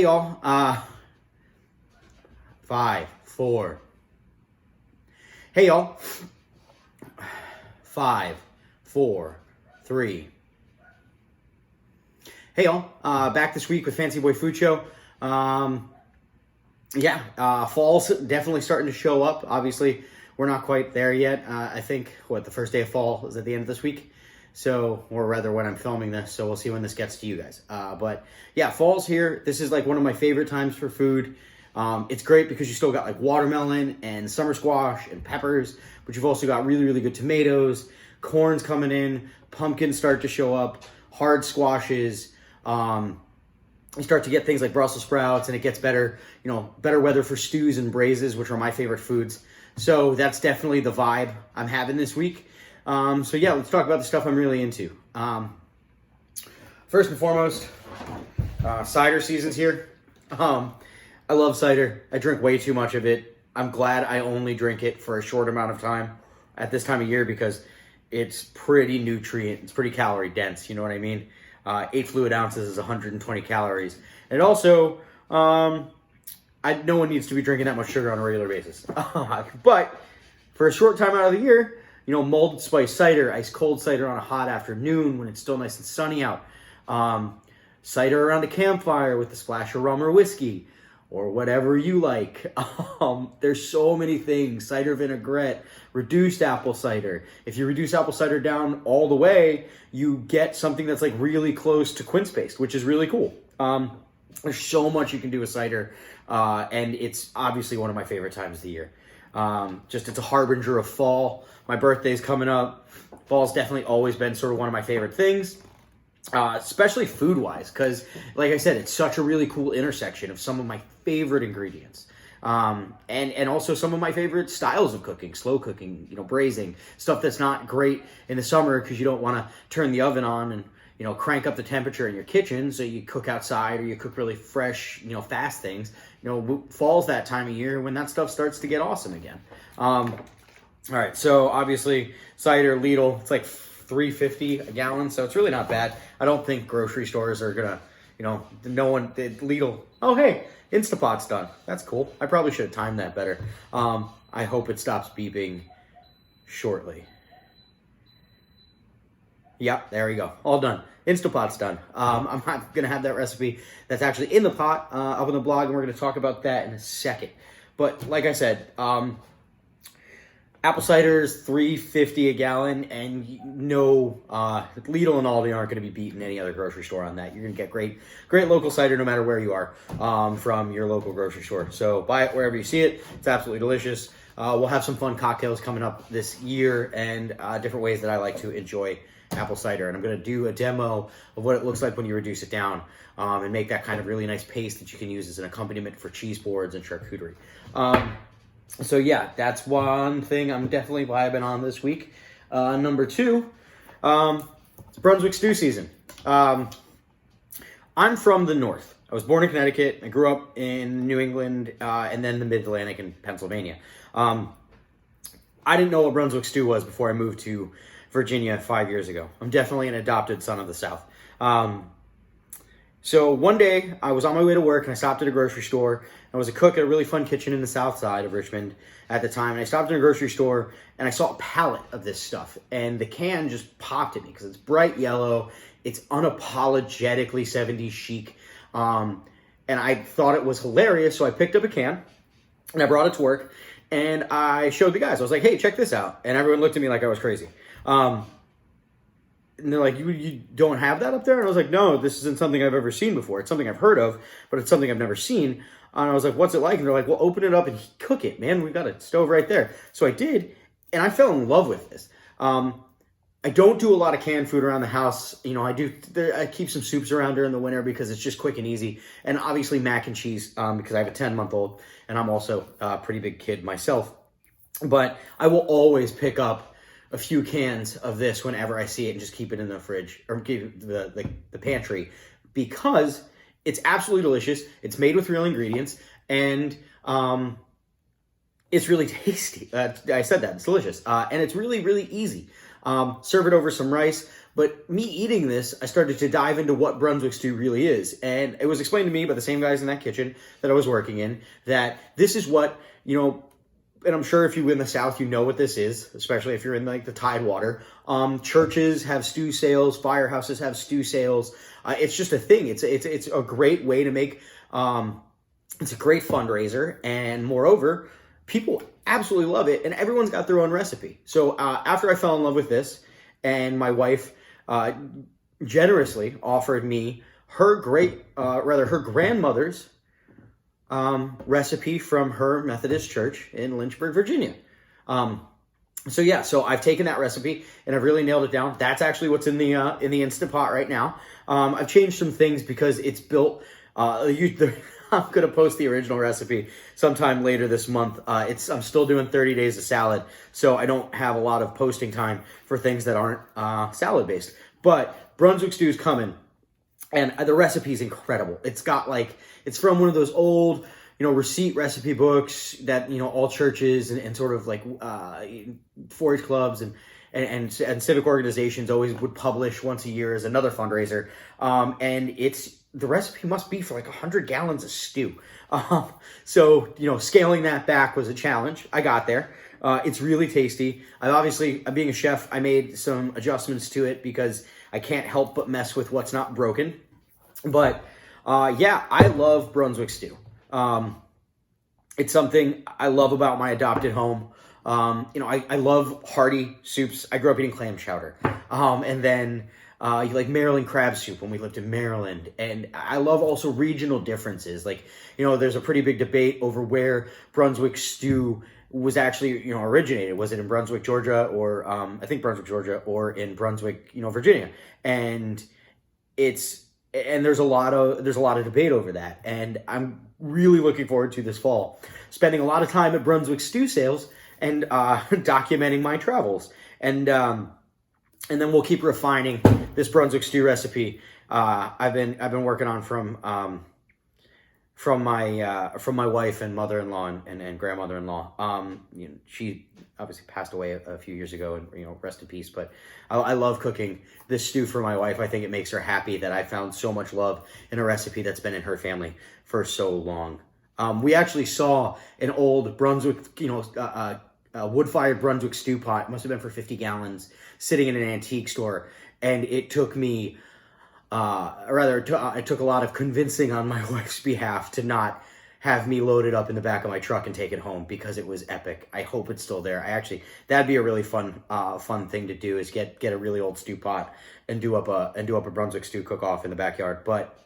y'all. 5, 4. Hey y'all. 5, 4, 3. Hey y'all. Back this week with Fancy Boy Food Show. Fall's definitely starting to show up. Obviously, we're not quite there yet. I think, the first day of fall is at the end of this week. So, or rather when I'm filming this, so we'll see when this gets to you guys. But yeah, fall's here. This is like one of my favorite times for food. It's great because you still got like watermelon and summer squash and peppers, but you've also got really, really good tomatoes, corn's coming in, pumpkins start to show up, hard squashes. You start to get things like Brussels sprouts, and it gets better, better weather for stews and braises, which are my favorite foods. So that's definitely the vibe I'm having this week. So yeah, let's talk about the stuff I'm really into. First and foremost, cider season's here. I love cider. I drink way too much of it. I'm glad I only drink it for a short amount of time at this time of year because it's pretty it's pretty calorie dense, you know what I mean? 8 fluid ounces is 120 calories. And also, no one needs to be drinking that much sugar on a regular basis. But for a short time out of the year, molded spice cider, ice cold cider on a hot afternoon when it's still nice and sunny out. Cider around a campfire with a splash of rum or whiskey or whatever you like. There's so many things. Cider vinaigrette, reduced apple cider. If you reduce apple cider down all the way, you get something that's like really close to quince paste, which is really cool. There's so much you can do with cider, and it's obviously one of my favorite times of the year. It's a harbinger of fall. My birthday's coming up. Fall's definitely always been sort of one of my favorite things, especially food-wise, because, like I said, it's such a really cool intersection of some of my favorite ingredients, and also some of my favorite styles of cooking, slow cooking, braising, stuff that's not great in the summer because you don't want to turn the oven on and, crank up the temperature in your kitchen, so you cook outside or you cook really fresh, fast things. Fall's that time of year when that stuff starts to get awesome again. All right, so obviously cider, Lidl, it's like $3.50 a gallon, so it's really not bad. I don't think grocery stores are gonna, Lidl. Oh, hey, Instapot's done. That's cool. I probably should have timed that better. I hope it stops beeping shortly. Yep, there we go. All done. Instapot's done. I'm going to have that recipe that's actually in the pot up on the blog, and we're going to talk about that in a second. But like I said, apple cider is $3.50 a gallon, and Lidl and Aldi aren't going to be beating any other grocery store on that. You're going to get great local cider no matter where you are from your local grocery store. So buy it wherever you see it. It's absolutely delicious. We'll have some fun cocktails coming up this year and different ways that I like to enjoy apple cider, and I'm going to do a demo of what it looks like when you reduce it down and make that kind of really nice paste that you can use as an accompaniment for cheese boards and charcuterie. So yeah, that's one thing I'm definitely vibing on this week. Number 2, it's Brunswick Stew season. I'm from the north. I was born in Connecticut. I grew up in New England and then the Mid-Atlantic in Pennsylvania. I didn't know what Brunswick Stew was before I moved to Virginia 5 years ago. I'm definitely an adopted son of the South. So one day I was on my way to work and I stopped at a grocery store. I was a cook at a really fun kitchen in the south side of Richmond at the time. And I stopped at a grocery store and I saw a pallet of this stuff. And the can just popped at me because it's bright yellow. It's unapologetically 70s chic. And I thought it was hilarious. So I picked up a can and I brought it to work. And I showed the guys. I was like, hey, check this out. And everyone looked at me like I was crazy. And they're like, you don't have that up there? And I was like, no, this isn't something I've ever seen before. It's something I've heard of, but it's something I've never seen. And I was like, what's it like? And they're like, well, open it up and cook it, man. We've got a stove right there. So I did, and I fell in love with this. I don't do a lot of canned food around the house. I keep some soups around during the winter because it's just quick and easy. And obviously mac and cheese because I have a 10-month-old, and I'm also a pretty big kid myself. But I will always pick up a few cans of this whenever I see it and just keep it in the fridge or keep the pantry because it's absolutely delicious. It's made with real ingredients and it's really tasty. I said that. It's delicious. And it's really, really easy. serve it over some rice. But me eating this, I started to dive into what Brunswick Stew really is. And it was explained to me by the same guys in that kitchen that I was working in, that this is what, and I'm sure if you live in the South, you know what this is, especially if you're in like the Tidewater. Churches have stew sales, firehouses have stew sales. It's just a thing. It's a great way to make, it's a great fundraiser. And moreover, people absolutely love it, and everyone's got their own recipe. So after I fell in love with this, and my wife generously offered me her her grandmother's recipe from her Methodist church in Lynchburg, Virginia. So I've taken that recipe and I've really nailed it down. That's actually what's in the Instant Pot right now. I've changed some things because it's built. I'm going to post the original recipe sometime later this month. I'm still doing 30 days of salad, so I don't have a lot of posting time for things that aren't salad based. But Brunswick Stew is coming, and the recipe is incredible. It's got it's from one of those old, receipt recipe books that, all churches and sort of like 4-H clubs and civic organizations always would publish once a year as another fundraiser. And the recipe must be for like 100 gallons of stew. So scaling that back was a challenge. I got there. It's really tasty. I'm being a chef, I made some adjustments to it because I can't help but mess with what's not broken. But I love Brunswick Stew. It's something I love about my adopted home. I love hearty soups. I grew up eating clam chowder. And then like Maryland crab soup when we lived in Maryland. And I love also regional differences. There's a pretty big debate over where Brunswick Stew was actually, originated. Was it in Brunswick, Georgia, or I think Brunswick, Georgia, or in Brunswick, Virginia? And there's a lot of debate over that. And I'm really looking forward to this fall, spending a lot of time at Brunswick Stew sales and documenting my travels. And then we'll keep refining this Brunswick Stew recipe. I've been working on from my wife and mother-in-law and grandmother-in-law. She obviously passed away a few years ago, and rest in peace. But I love cooking this stew for my wife. I think it makes her happy that I found so much love in a recipe that's been in her family for so long. We actually saw an old Brunswick, wood-fired Brunswick stew pot. It must have been for 50 gallons, sitting in an antique store, and it took me. It took a lot of convincing on my wife's behalf to not have me load it up in the back of my truck and take it home because it was epic. I hope it's still there. That'd be a really fun thing to do, is get a really old stew pot and do up a Brunswick Stew cook-off in the backyard. But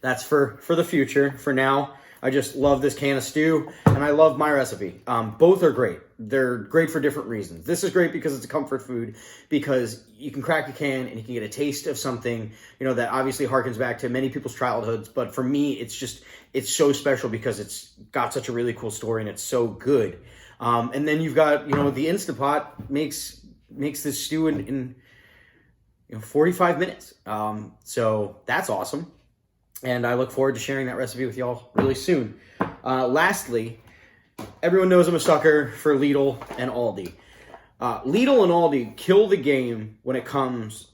that's for the future. For now, I just love this can of stew, and I love my recipe. Both are great. They're great for different reasons. This is great because it's a comfort food, because you can crack a can and you can get a taste of something, that obviously harkens back to many people's childhoods. But for me, it's so special because it's got such a really cool story and it's so good. And then you've got, the Instant Pot makes this stew in 45 minutes. So that's awesome. And I look forward to sharing that recipe with y'all really soon. Lastly, everyone knows I'm a sucker for Lidl and Aldi. Lidl and Aldi kill the game when it comes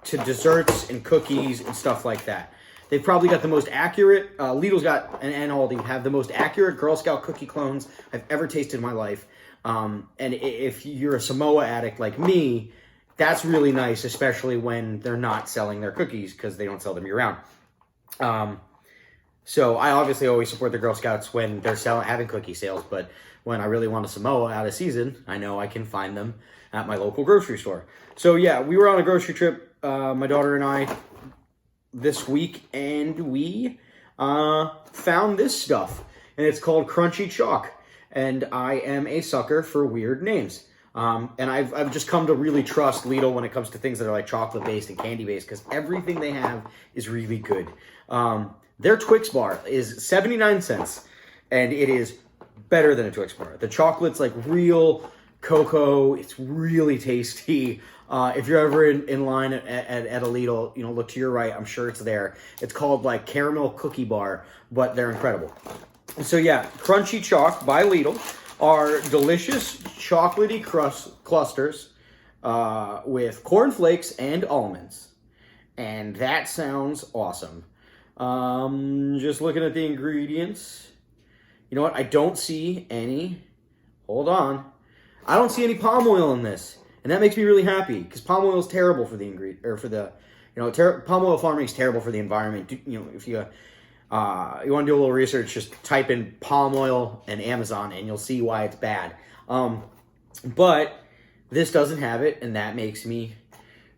to desserts and cookies and stuff like that. They've probably got the most accurate, Lidl's got, and Aldi have the most accurate Girl Scout cookie clones I've ever tasted in my life. And if you're a Samoa addict like me, that's really nice, especially when they're not selling their cookies, because they don't sell them year-round. So I obviously always support the Girl Scouts when they're having cookie sales, but when I really want a Samoa out of season, I know I can find them at my local grocery store. So yeah, we were on a grocery trip, my daughter and I, this week, and we found this stuff, and it's called Crönchy chalk, and I am a sucker for weird names. And I've just come to really trust Lidl when it comes to things that are like chocolate-based and candy-based, because everything they have is really good. Their Twix bar is 79 cents, and it is better than a Twix bar. The chocolate's like real cocoa. It's really tasty. If you're ever in line at a Lidl, look to your right. I'm sure it's there. It's called like Caramel Cookie Bar, but they're incredible. So yeah, Crönchy Chalk by Lidl are delicious chocolatey clusters with cornflakes and almonds. And that sounds awesome. Just looking at the ingredients. You know what? I don't see any. Hold on. I don't see any palm oil in this. And that makes me really happy because palm oil is terrible for the ingredient, or for the, palm oil farming is terrible for the environment. If you want to do a little research, just type in palm oil and Amazon and you'll see why it's bad. But this doesn't have it, and that makes me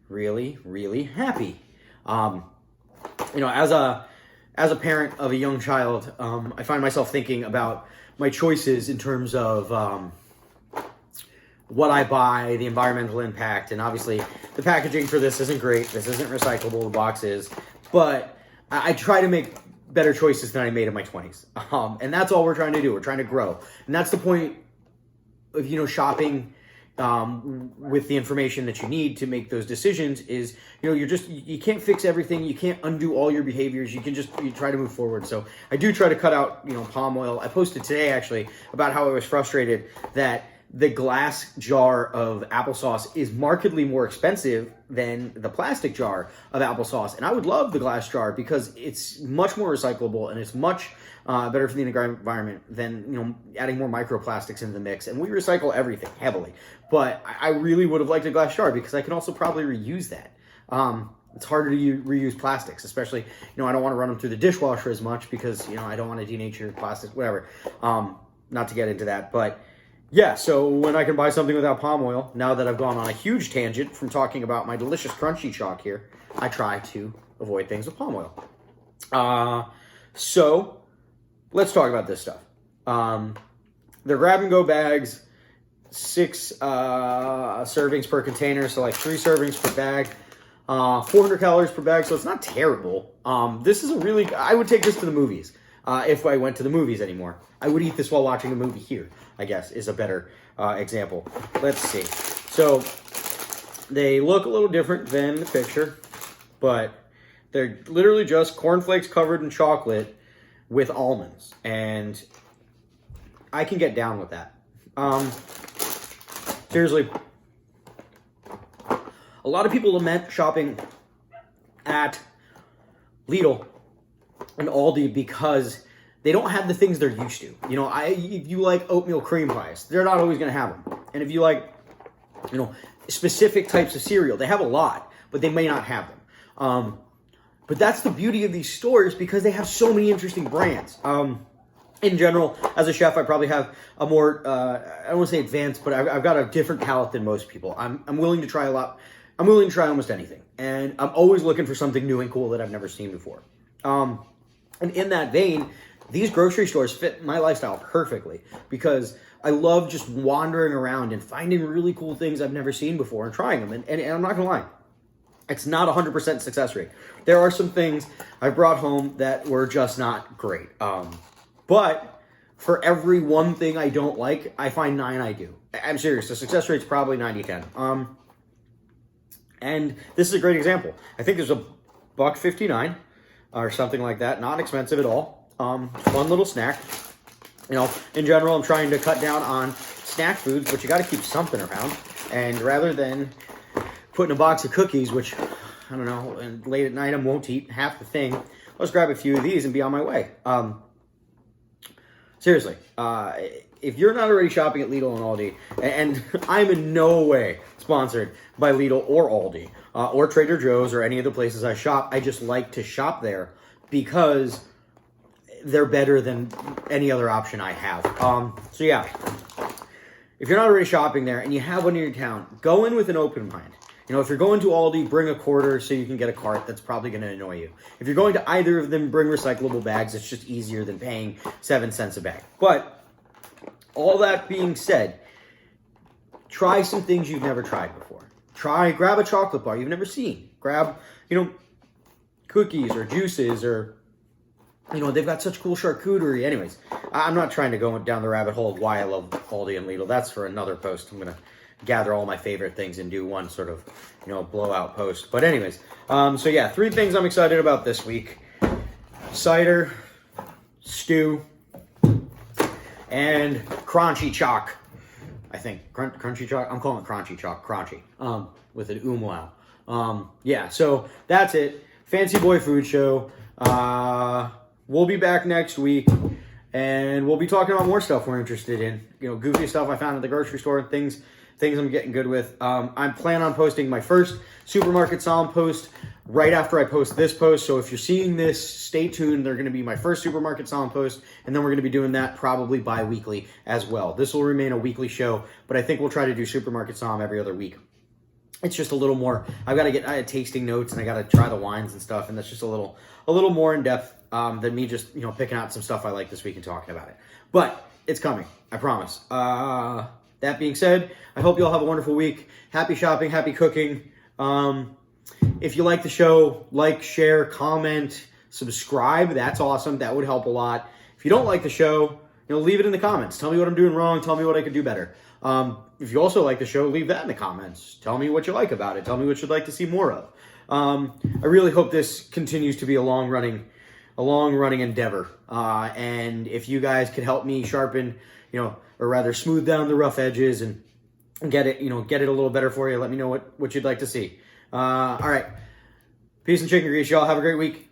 really, really happy. As a parent of a young child, I find myself thinking about my choices in terms of what I buy, the environmental impact, and obviously the packaging for this isn't great. This isn't recyclable, the box is, but I try to make better choices than I made in my 20s. And that's all we're trying to do. We're trying to grow. And that's the point of, shopping with the information that you need to make those decisions is, you can't fix everything. You can't undo all your behaviors. You try to move forward. So I do try to cut out, palm oil. I posted today actually about how I was frustrated that the glass jar of applesauce is markedly more expensive than the plastic jar of applesauce. And I would love the glass jar because it's much more recyclable and it's much better for the environment than, adding more microplastics into the mix. And we recycle everything heavily. But I really would have liked a glass jar because I can also probably reuse that. It's harder to reuse plastics, especially, I don't want to run them through the dishwasher as much because, I don't want to denature plastics, whatever. Not to get into that, but yeah, so when I can buy something without palm oil, now that I've gone on a huge tangent from talking about my delicious crunchy chalk here, I try to avoid things with palm oil. So let's talk about this stuff. They're grab-and-go bags, 6 servings per container, so like 3 servings per bag, 400 calories per bag, so it's not terrible. This is I would take this to the movies. If I went to the movies anymore. I would eat this while watching a movie here, I guess, is a better example. Let's see. So, they look a little different than the picture, but they're literally just cornflakes covered in chocolate with almonds. And I can get down with that. Seriously, a lot of people lament shopping at Lidl and Aldi because they don't have the things they're used to. If you like oatmeal cream pies, they're not always going to have them. And if you like, specific types of cereal, they have a lot, but they may not have them. But that's the beauty of these stores because they have so many interesting brands. In general, as a chef, I probably have a more, I don't want to say advanced, but I've got a different palate than most people. I'm willing to try a lot. I'm willing to try almost anything. And I'm always looking for something new and cool that I've never seen before. And in that vein, these grocery stores fit my lifestyle perfectly because I love just wandering around and finding really cool things I've never seen before and trying them. And I'm not going to lie, it's not 100% success rate. There are some things I brought home that were just not great. But for every one thing I don't like, I find 9 I do. I'm serious. The success rate's probably 90-10. And this is a great example. I think there's a $1.59 or something like that. Not expensive at all. Fun little snack. In general, I'm trying to cut down on snack foods, but you got to keep something around. And rather than putting a box of cookies, which, I don't know, and late at night I won't eat half the thing, let's grab a few of these and be on my way. Seriously, if you're not already shopping at Lidl and Aldi, and I'm in no way sponsored by Lidl or Aldi, or Trader Joe's or any of the places I shop, I just like to shop there because they're better than any other option I have. So yeah, if you're not already shopping there and you have one in your town, go in with an open mind. If you're going to Aldi, bring a quarter so you can get a cart. That's probably going to annoy you. If you're going to either of them, bring recyclable bags. It's just easier than paying 7 cents a bag. But all that being said, try some things you've never tried before. Grab a chocolate bar you've never seen. Grab, cookies or juices or, they've got such cool charcuterie. Anyways, I'm not trying to go down the rabbit hole of why I love Aldi and Lidl. That's for another post. I'm going to gather all my favorite things and do one sort of, blowout post. But anyways, so yeah, 3 things I'm excited about this week. Cider, stew, and crunchy chalk. I think. Crunchy chalk. I'm calling it crunchy chalk. Crunchy. With an umlaut. Yeah, so that's it. Fancy Boy Food Show. We'll be back next week, and we'll be talking about more stuff we're interested in. You know, goofy stuff I found at the grocery store, things I'm getting good with. I'm planning on posting my first Supermarket Somm post right after I post this post. So if you're seeing this, stay tuned. They're going to be my first Supermarket Somm post, and then we're going to be doing that probably bi-weekly as well. This will remain a weekly show, but I think we'll try to do Supermarket Somm every other week. It's just a little more. I had tasting notes, and I got to try the wines and stuff, and that's just a little more in depth than me just picking out some stuff I like this week and talking about it. But it's coming, I promise. That being said, I hope you all have a wonderful week. Happy shopping, happy cooking. If you like the show, like, share, comment, subscribe. That's awesome. That would help a lot. If you don't like the show, leave it in the comments. Tell me what I'm doing wrong. Tell me what I could do better. If you also like the show, leave that in the comments. Tell me what you like about it. Tell me what you'd like to see more of. I really hope this continues to be a long-running endeavor. And if you guys could help me sharpen, or rather smooth down the rough edges and get it a little better for you, let me know what you'd like to see. All right. Peace and chicken grease, y'all. Have a great week.